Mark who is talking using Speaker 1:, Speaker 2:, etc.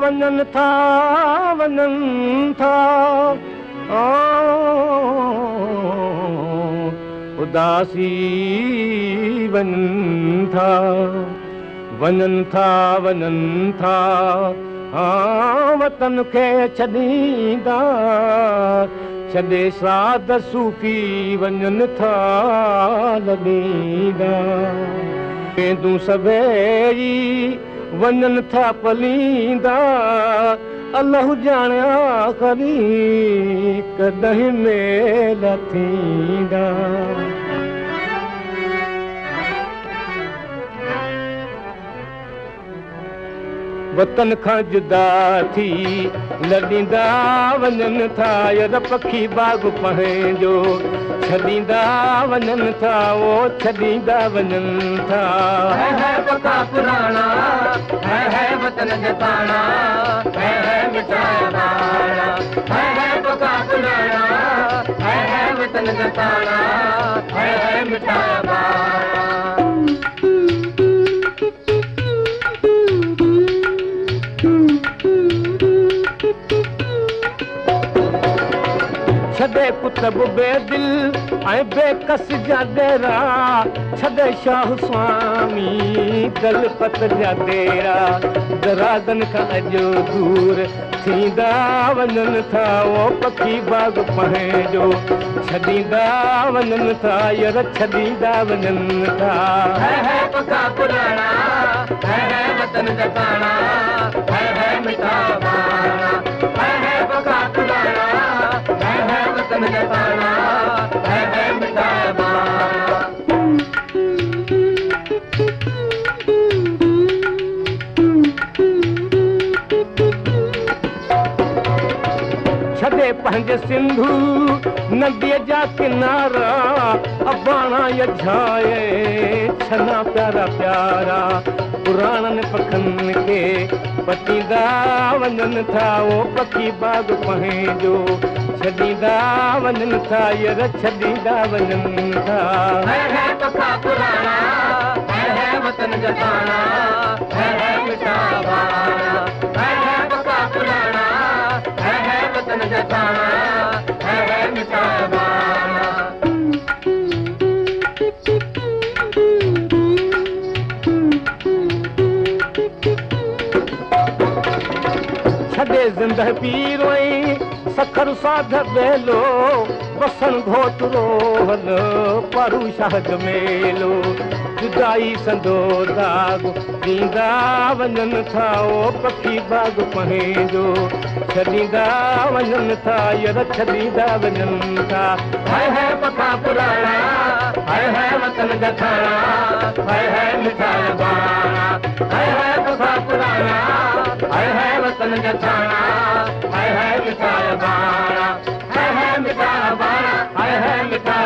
Speaker 1: वञनि था उदासी वञनि था वतन खे छॾींदा छॾे साध सूफ़ी वञनि था लॾींदा वेंदूं सभेई वञनि था पलींदा अल्लाह ॼाणे आख़िरी कॾहिं मेल थींदा वतन खां जुदा थी लॾींदा वञनि था यार पखी बाग पंहिंजो छॾींदा वञनि था वो छॾींदा वञनि था है पका पुराणा है वतन जताना है मिठाया बाणा है पका पुराणा है वतन जताना है मिठाया बाणा छॾे कुतब बेदिल ऐं बेकस जा डेरा छॾे शाह स्वामी दलपत जा डेरा दरागन खां अॼु दूर थींदा वञनि था वो पखी बाग पंहिंजो छॾींदा वञनि था यार छॾींदा वञनि था है पका पुराणा है वतन जताना है मिठा बाणा है पका पुराणा है वतन जताना है मिठा बाणा छॾे पंहिंजे सिंधू नदीअ जा किनारा अबाणा यझाए छना प्यारा प्यारा पुराणनि पखनि खे पटींदा वञनि था वो पखी बाग पंहिंजो छॾींदा वञनि था यार छॾींदा वञनि था है पका पुराणा है वतन जताना है मिठा बाणा है पका पुराणा है वतन जताना है मिठा बाणा छॾे ज़िंदह पीरो सखर साध बेलो बसन घोटरो हल परू शाह जमेलो जुदाई संदो दाग ॾींदा वञनि था वो पखी बाग पंहिंजो छॾींदा वञनि था यार छॾींदा वञनि था है पका पुराणा है वतन जताना है मिठा बाणा है पका पुराणा है वतन जताना है मिठा बाणा है मिठा बाणा है मिठा